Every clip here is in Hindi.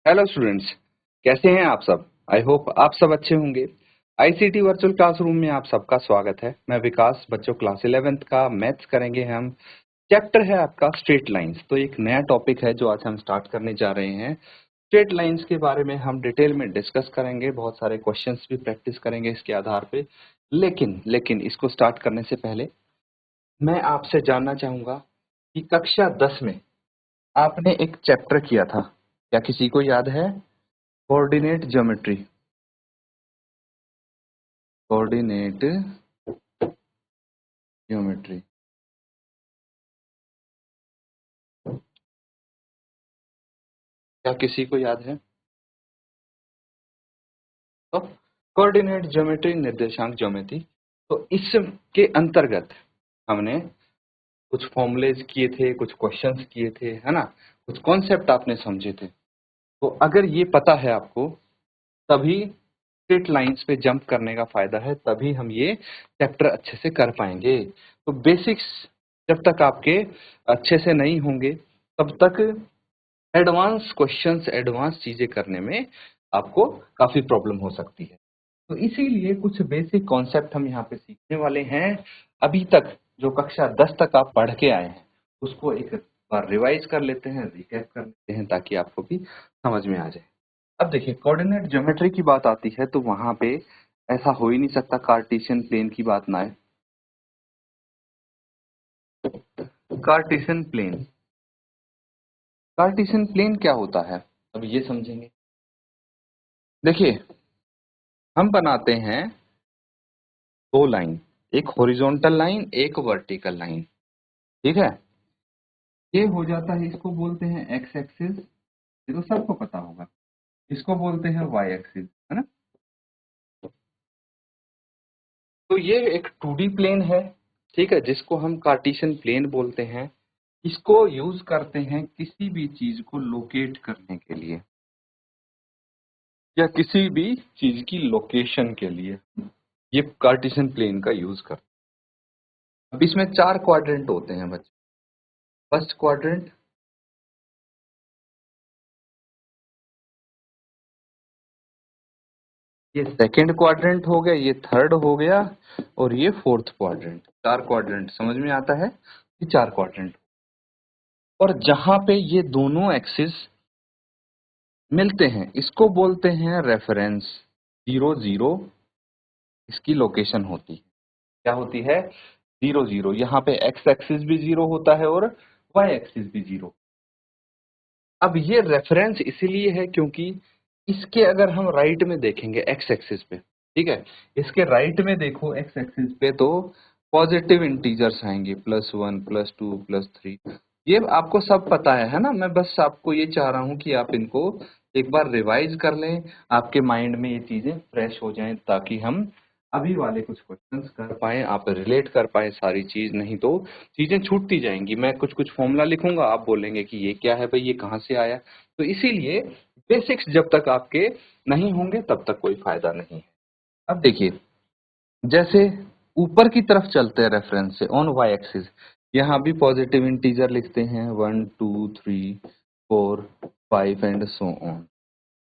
हेलो स्टूडेंट्स, कैसे हैं आप सब। आई होप आप सब अच्छे होंगे। आईसीटी वर्चुअल क्लासरूम में आप सबका स्वागत है। मैं विकास, बच्चों क्लास 11th का मैथ्स करेंगे हम। चैप्टर है आपका स्ट्रेट लाइंस। तो एक नया टॉपिक है जो आज हम स्टार्ट करने जा रहे हैं। स्ट्रेट लाइंस के बारे में हम डिटेल में डिस्कस करेंगे, बहुत सारे क्वेश्चंस भी प्रैक्टिस करेंगे इसके आधार पे। लेकिन इसको स्टार्ट करने से पहले मैं आपसे जानना चाहूंगा कि कक्षा 10 में आपने एक चैप्टर किया था, क्या किसी को याद है? Coordinate geometry. कोऑर्डिनेट ज्योमेट्री क्या किसी को याद है? तो कोऑर्डिनेट ज्योमेट्री, निर्देशांक ज्योमेट्री। तो इसके अंतर्गत हमने कुछ फॉर्मूलेज किए थे, कुछ क्वेश्चंस किए थे, है ना। कुछ कॉन्सेप्ट आपने समझे थे। तो अगर ये पता है आपको, तभी स्ट्रेट लाइंस पे जंप करने का फायदा है, तभी हम ये चैप्टर अच्छे से कर पाएंगे। तो बेसिक्स जब तक आपके अच्छे से नहीं होंगे, तब तक एडवांस क्वेश्चंस, एडवांस चीजें करने में आपको काफी प्रॉब्लम हो सकती है। तो इसीलिए कुछ बेसिक कॉन्सेप्ट हम यहाँ पे सीखने वाले हैं। अभी तक जो कक्षा 10 तक आप पढ़ के आए हैं, उसको एक बार रिवाइज कर लेते हैं, रिकैप कर लेते हैं, ताकि आपको भी समझ में आ जाए। अब देखिए, कोऑर्डिनेट ज्योमेट्री की बात आती है तो वहां पे ऐसा हो ही नहीं सकता कार्टेशियन प्लेन की बात ना आए। कार्टेशियन प्लेन, कार्टेशियन प्लेन क्या होता है, अब ये समझेंगे। देखिए, हम बनाते हैं दो लाइन, एक हॉरिजॉन्टल लाइन, एक वर्टिकल लाइन। ठीक है, ये हो जाता है, इसको बोलते हैं एक्स एक्सिस, ये तो सबको पता होगा। इसको बोलते हैं वाई एक्सिस, है ना। तो ये एक 2D प्लेन है, ठीक है, जिसको हम कार्टेशियन प्लेन बोलते हैं। इसको यूज करते हैं किसी भी चीज को लोकेट करने के लिए, या किसी भी चीज की लोकेशन के लिए ये कार्टेशियन प्लेन का यूज करते हैं। अब इसमें 4 क्वाड्रेंट होते हैं बच्चे। फर्स्ट क्वाड्रेंट, ये सेकंड क्वाड्रेंट हो गया, ये थर्ड हो गया, और ये फोर्थ क्वाड्रेंट। 4 क्वाड्रेंट समझ में आता है, ये 4 क्वाड्रेंट। और जहां पे ये दोनों एक्सिस मिलते हैं, इसको बोलते हैं रेफरेंस। 0 0 इसकी लोकेशन होती है। क्या होती है? 0 0। यहाँ पे एक्स एक्सिस भी 0 होता है और वाई एक्सिस भी 0। अब ये रेफरेंस इसीलिए है क्योंकि इसके अगर हम राइट में देखेंगे एक्स एक्सिस पे, ठीक है, इसके राइट में देखो एक्स एक्सिस पे, तो पॉजिटिव इंटीजर्स आएंगे, +1 +2 +3। ये आपको सब पता है ना। मैं बस आपको ये चाह रहा हूँ कि आप इनको एक बार रिवाइज कर लें, आपके माइंड में ये चीजें फ्रेश हो जाएं, ताकि हम अभी वाले कुछ क्वेश्चंस कर पाए, आप रिलेट कर पाए सारी चीज। नहीं तो चीजें छूटती जाएंगी। मैं कुछ कुछ फॉर्मूला लिखूंगा, आप बोलेंगे कि ये क्या है भाई, ये कहाँ से आया। तो इसीलिए बेसिक्स जब तक आपके नहीं होंगे, तब तक कोई फायदा नहीं है। अब देखिए, जैसे ऊपर की तरफ चलते हैं रेफरेंस से ऑन वाई एक्सिस, यहाँ भी पॉजिटिव इंटीजर लिखते हैं, 1 2 3 4 5 एंड सो ऑन।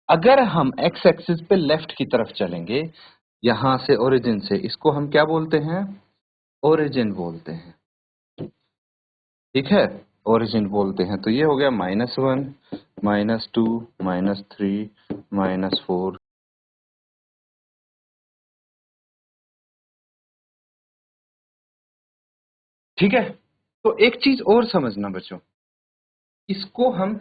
अगर हम एक्स एक्सिस पे लेफ्ट की तरफ चलेंगे, यहां से ओरिजिन से, इसको हम क्या बोलते हैं? ओरिजिन बोलते हैं। ठीक है, ओरिजिन बोलते हैं। तो ये हो गया -1 -2 -3 -4। ठीक है, तो एक चीज और समझना बच्चों, इसको हम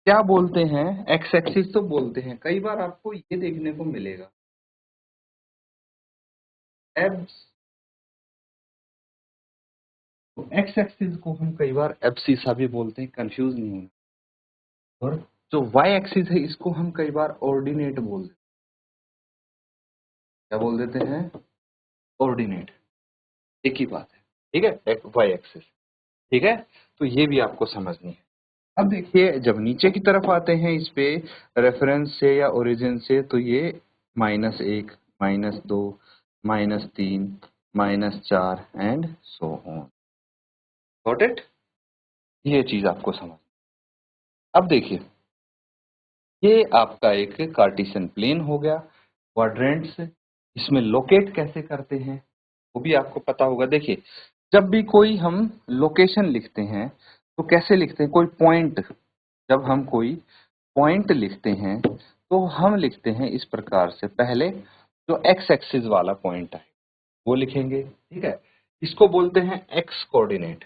क्या बोलते हैं? एक्स एक्सिस तो बोलते हैं। कई बार आपको ये देखने को मिलेगा, एब्स, तो एक्स एक्सिस को हम कई बार एब्सिसा भी बोलते हैं, कंफ्यूज नहीं होना। और जो वाई एक्सिस है, इसको हम कई बार ऑर्डिनेट बोलते हैं। क्या बोल देते हैं? ऑर्डिनेट। एक ही बात है, ठीक है, वाई एक्सिस। ठीक है, तो ये भी आपको समझनी है। अब देखिए, जब नीचे की तरफ आते हैं इस पे रेफरेंस से या ओरिजिन से, तो ये -1 -2 -3 -4 and so on. Got it? ये चीज आपको समझ। अब देखिए, ये आपका एक कार्टेशियन प्लेन हो गया। क्वाड्रेंट्स इसमें लोकेट कैसे करते हैं वो भी आपको पता होगा। देखिए, जब भी कोई हम लोकेशन लिखते हैं तो कैसे लिखते हैं, कोई पॉइंट, जब हम कोई पॉइंट लिखते हैं तो हम लिखते हैं इस प्रकार से। पहले जो एक्स एक्सिस वाला पॉइंट है वो लिखेंगे, ठीक है। इसको बोलते हैं एक्स कोऑर्डिनेट।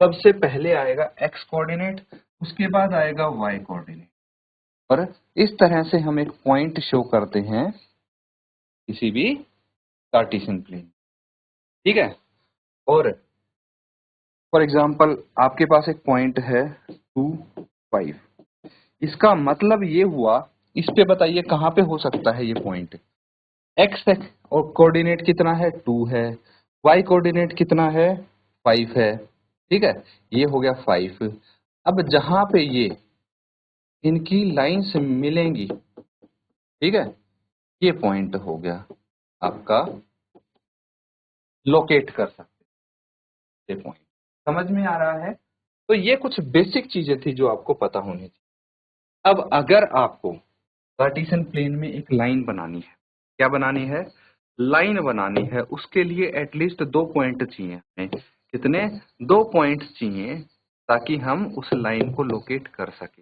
सबसे पहले आएगा एक्स कोऑर्डिनेट, उसके बाद आएगा वाई कोऑर्डिनेट। और इस तरह से हम एक पॉइंट शो करते हैं किसी भी कार्टेशियन प्लेन, ठीक है। और फॉर एग्जांपल आपके पास एक पॉइंट है 2, 5। इसका मतलब ये हुआ, इस पे बताइए कहाँ पे हो सकता है ये पॉइंट। एक्स और कोऑर्डिनेट कितना है, 2 है। वाई कोऑर्डिनेट कितना है, 5 है, ठीक है। ये हो गया 5। अब जहां पे ये इनकी लाइंस मिलेंगी, ठीक है, ये पॉइंट हो गया आपका, लोकेट कर सकते हैं पॉइंट। समझ में आ रहा है। तो ये कुछ बेसिक चीजें थी जो आपको पता होनी थी। अब अगर आपको कार्टेशियन प्लेन में एक लाइन बनानी है, क्या बनानी है, लाइन बनानी है, उसके लिए एटलीस्ट 2 पॉइंट चाहिए हमें। कितने, 2 पॉइंट्स चाहिए, ताकि हम उस लाइन को लोकेट कर सके।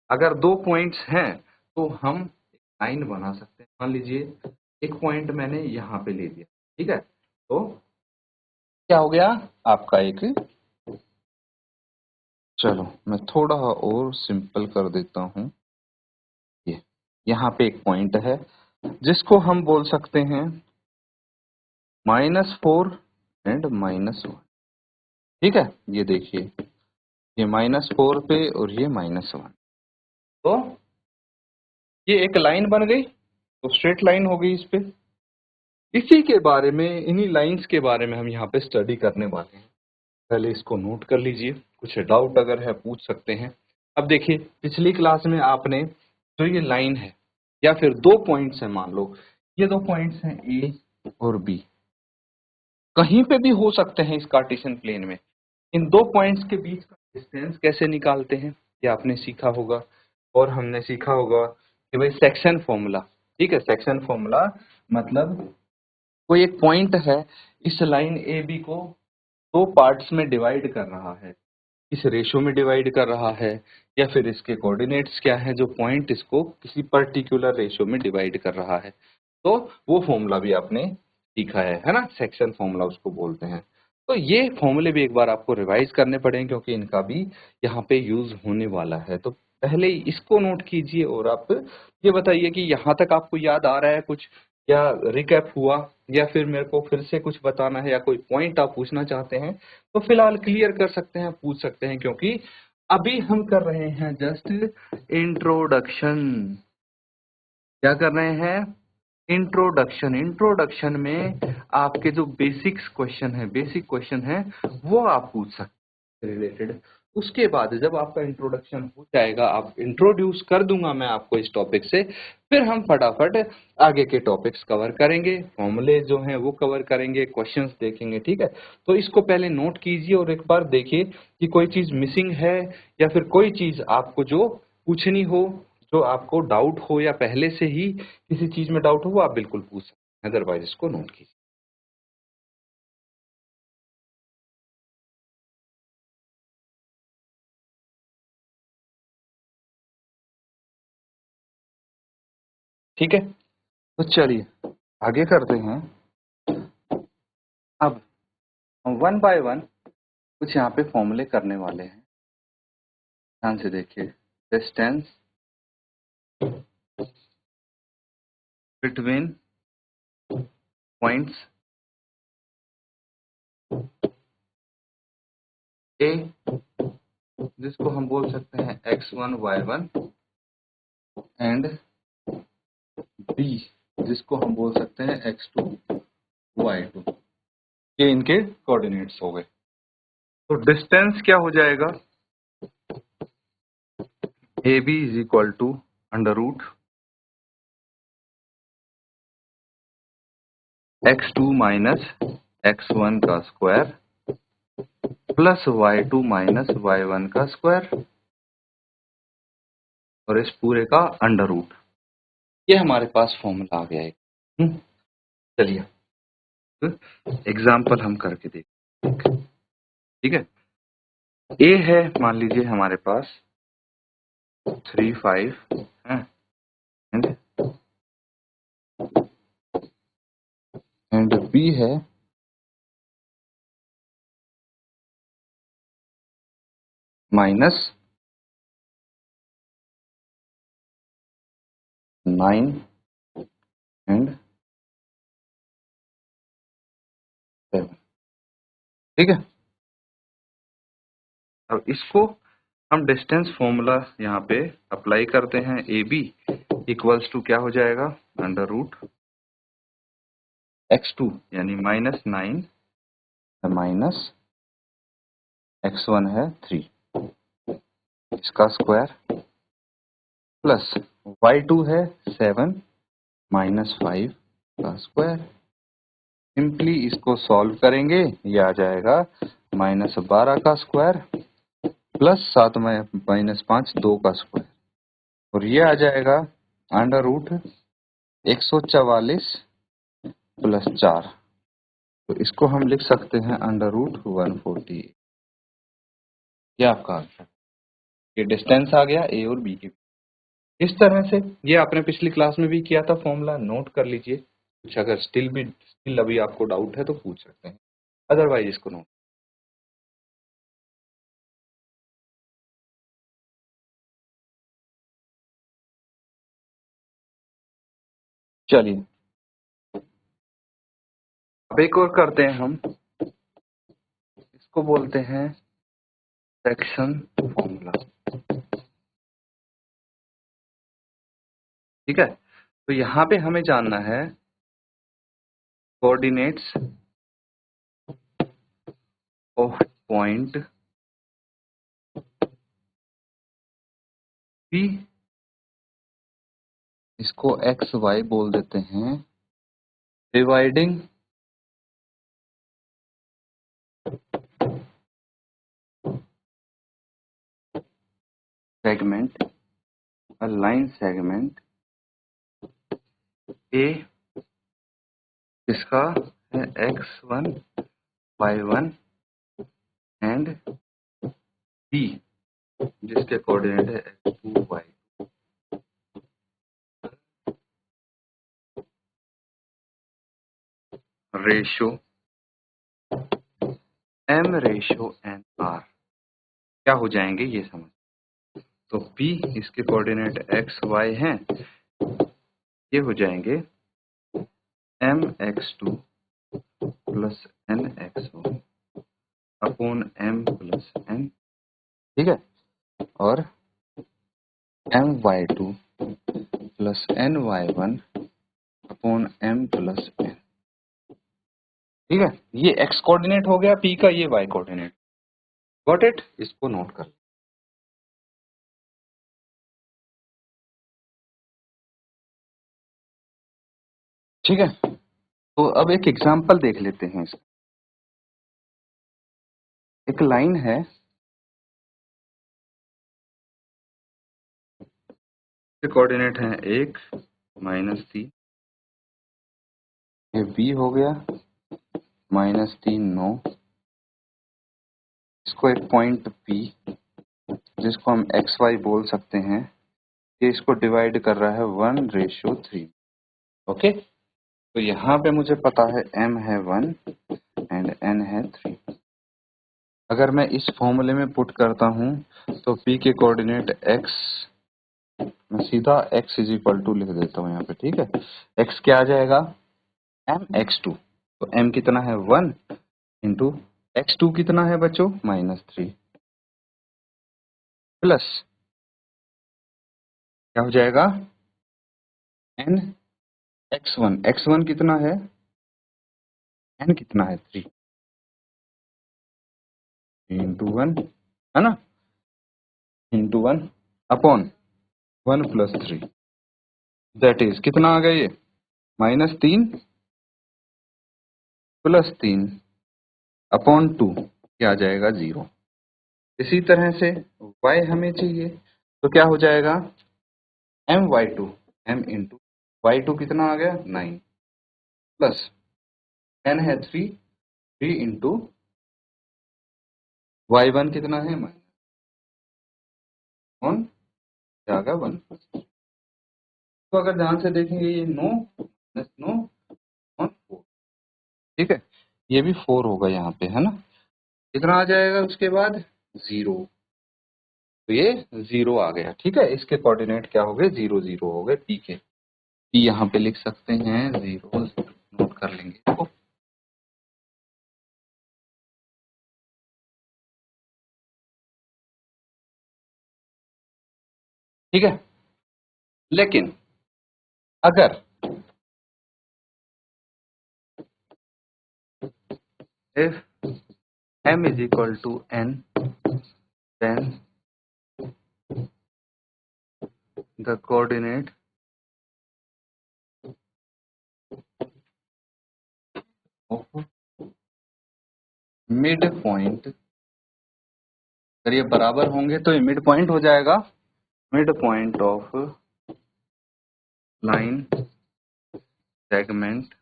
अगर 2 पॉइंट्स हैं तो हम लाइन बना सकते हैं। मान लीजिए एक पॉइंट मैंने यहाँ पे ले दिया, ठीक है। तो क्या हो गया आपका एक, चलो मैं थोड़ा और सिंपल कर देता हूँ। ये यहाँ पे एक पॉइंट है जिसको हम बोल सकते हैं -4 एंड -1, ठीक है। ये देखिए, ये -4 पे और ये -1। तो ये एक लाइन बन गई, तो स्ट्रेट लाइन हो गई इस पे। इसी के बारे में, इन्हीं लाइंस के बारे में हम यहाँ पे स्टडी करने वाले हैं। पहले इसको नोट कर लीजिए, कुछ डाउट अगर है पूछ सकते हैं। अब देखिए, पिछली क्लास में आपने जो ये लाइन है या फिर 2 पॉइंट्स हैं, मान लो ये 2 पॉइंट्स हैं ए और बी, कहीं पे भी हो सकते हैं इस कार्टेशियन प्लेन में। इन 2 पॉइंट्स के बीच का डिस्टेंस कैसे निकालते हैं ये आपने सीखा होगा। और हमने सीखा होगा कि भाई सेक्शन फॉर्मूला, ठीक है। सेक्शन फॉर्मूला मतलब कोई एक पॉइंट है, इस लाइन ए बी को 2 पार्ट्स में डिवाइड कर रहा है, इस रेशो में डिवाइड कर रहा है, या फिर इसके कोऑर्डिनेट्स क्या है जो पॉइंट इसको किसी पर्टिकुलर रेशो में डिवाइड कर रहा है। तो वो फॉर्मूला भी आपने सीखा है ना, सेक्शन फॉर्मूला उसको बोलते हैं। तो ये फॉर्मूले भी एक बार आपको रिवाइज करने पड़ेंगे क्योंकि इनका भी यहाँ पे यूज होने वाला है। तो पहले इसको नोट कीजिए और आप ये बताइए कि यहाँ तक आपको याद आ रहा है कुछ, या रिकैप हुआ, या फिर मेरे को फिर से कुछ बताना है, या कोई पॉइंट आप पूछना चाहते हैं तो फिलहाल क्लियर कर सकते हैं, पूछ सकते हैं, क्योंकि अभी हम कर रहे हैं जस्ट इंट्रोडक्शन। क्या कर रहे हैं, इंट्रोडक्शन। इंट्रोडक्शन में आपके जो बेसिक क्वेश्चन है वो आप पूछ सकते हैं रिलेटेड। उसके बाद जब आपका इंट्रोडक्शन हो जाएगा, आप इंट्रोड्यूस कर दूंगा मैं आपको इस टॉपिक से, फिर हम फटाफट आगे के टॉपिक्स कवर करेंगे, फॉर्मूले जो हैं वो कवर करेंगे, क्वेश्चंस देखेंगे, ठीक है। तो इसको पहले नोट कीजिए और एक बार देखिए कि कोई चीज मिसिंग है, या फिर कोई चीज आपको जो पूछनी हो, जो आपको डाउट हो, या पहले से ही किसी चीज में डाउट हो, वो आप बिल्कुल पूछ सकते हैं, अदरवाइज इसको नोट कीजिए। ठीक है, तो चलिए आगे करते हैं। अब हम 1 बाय 1 कुछ यहाँ पे फॉर्मूले करने वाले हैं। ध्यान से देखिए, डिस्टेंस बिटवीन पॉइंट्स ए, जिसको हम बोल सकते हैं x1 y1, एंड बी, जिसको हम बोल सकते हैं x2 y2। ये इनके कोऑर्डिनेट्स हो गए। तो डिस्टेंस क्या हो जाएगा, A B is equal to √ x2 minus x1 का square plus y2 minus y1 का स्क्वायर। और इस पूरे का अंडर रूट। ये हमारे पास फॉर्मूला आ गया है। चलिए एग्जाम्पल हम करके देखते, ठीक है। ए है मान लीजिए हमारे पास 3 5 है, एंड बी है -9 एंड 7, ठीक है। अब इसको हम डिस्टेंस फॉर्मूला यहाँ पे अप्लाई करते हैं। ए बी इक्वल्स टू क्या हो जाएगा, अंडर रूट x2 यानी -9 माइनस x1 है 3, इसका स्क्वायर प्लस y2 है 7 माइनस 5 का स्क्वायर। सिंपली इसको सॉल्व करेंगे, ये आ जाएगा -12 का स्क्वायर प्लस 7 -5 2 का स्क्वायर, और ये आ जाएगा अंडर रूट 144 प्लस 4। तो इसको हम लिख सकते हैं अंडर रूट 140। ये आपका आंसर। ये डिस्टेंस आ गया ए और बी के। इस तरह से ये आपने पिछली क्लास में भी किया था, फॉर्मूला नोट कर लीजिए। कुछ अगर स्टिल अभी आपको डाउट है तो पूछ सकते हैं, अदरवाइज इसको नोट। चलिए अब एक और करते हैं हम, इसको बोलते हैं सेक्शन फॉर्मूला, ठीक है। तो यहाँ पे हमें जानना है कोऑर्डिनेट्स ऑफ पॉइंट पी, इसको एक्स वाई बोल देते हैं, dividing segment, a line segment A इसका है x1 y1 एंड B जिसके कोऑर्डिनेट है x2 y, ratio m ratio n r क्या हो जाएंगे ये समझ। तो P इसके कोऑर्डिनेट x y हैं, ये हो जाएंगे mx2 plus nx1 upon m plus n, ठीक है। और my2 plus ny1 upon m plus n, ठीक है। ये x कोऑर्डिनेट हो गया P का, ये y कोऑर्डिनेट। गॉट इट, इसको नोट कर। ठीक है, तो अब एक एग्जांपल देख लेते हैं इसका। एक लाइन है, इसके कोऑर्डिनेट हैं 1 -3, ये b हो गया -3 9, इसको एक पॉइंट P जिसको हम xy बोल सकते हैं, ये इसको डिवाइड कर रहा है 1:3। ओके, तो यहाँ पे मुझे पता है m है 1 एंड n है 3। अगर मैं इस फॉर्मूले में पुट करता हूँ तो P के कोऑर्डिनेट x, मैं सीधा x इज इक्वल टू लिख देता हूँ यहाँ पे, ठीक है। x क्या आ जाएगा, mx2, तो m कितना है 1 इंटू x2 कितना है बच्चों -3, प्लस क्या हो जाएगा n x1 कितना है, n कितना है 3 इंटू 1, है ना, into 1 upon 1 plus 3, that is कितना आ गया ये -3 प्लस 3 अपॉन 2, क्या आ जाएगा 0। इसी तरह से y हमें चाहिए, तो क्या हो जाएगा m y2 m into y2 कितना आ गया 9 प्लस n है 3 इंटू y1 कितना है -1 क्या आ गया 1। तो अगर ध्यान से देखेंगे ये 9 -9 और 4, ठीक है, ये भी 4 होगा यहाँ पे, है ना। कितना आ जाएगा उसके बाद 0, तो ये 0 आ गया, ठीक है। इसके कोऑर्डिनेट क्या हो गए 0 0 हो गए, पी के। पी यहाँ पे लिख सकते हैं 0, नोट कर लेंगे इसको। ठीक है, लेकिन अगर if m is equal to n, then the coordinate of midpoint, अगर ये बराबर होंगे तो ये मिड पॉइंट हो जाएगा, mid point of line segment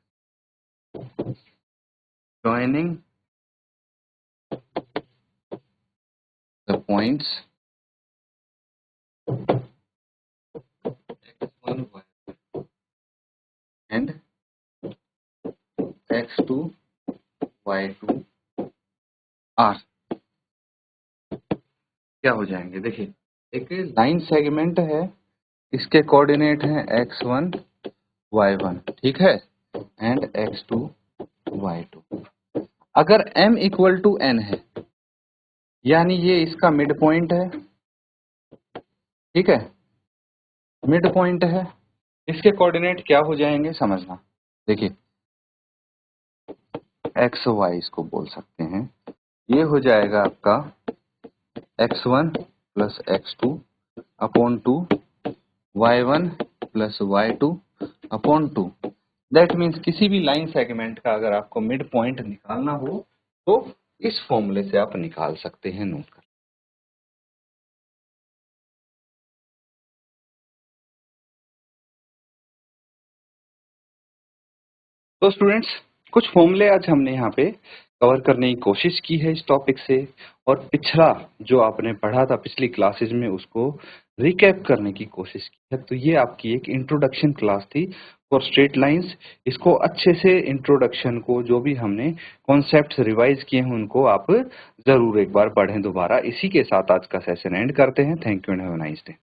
joining the points x1 y and x2 y2 r क्या हो जाएंगे। देखिए, एक लाइन सेगमेंट है, इसके कोऑर्डिनेट हैं x1 y1, ठीक है, एंड x2 y2। अगर m इक्वल टू n है, यानी ये इसका मिड पॉइंट है, ठीक है, मिड पॉइंट है, इसके कोऑर्डिनेट क्या हो जाएंगे समझना। देखिए, एक्स वाई इसको बोल सकते हैं, ये हो जाएगा आपका x1 plus x2 upon 2, y1 plus y2 upon 2। That means किसी भी लाइन सेगमेंट का अगर आपको मिड पॉइंट निकालना हो तो इस फॉर्मूले से आप निकाल सकते हैं, नोट कर। तो स्टूडेंट्स, कुछ फॉर्मूले आज हमने यहाँ पे कवर करने की कोशिश की है इस टॉपिक से, और पिछला जो आपने पढ़ा था पिछली क्लासेज में उसको रिकैप करने की कोशिश की है। तो ये आपकी एक इंट्रोडक्शन क्लास थी फॉर स्ट्रेट लाइंस। इसको अच्छे से इंट्रोडक्शन को जो भी हमने कॉन्सेप्ट्स रिवाइज किए हैं उनको आप जरूर एक बार पढ़ें दोबारा। इसी के साथ आज का सेशन एंड करते हैं। Thank you and have a nice day.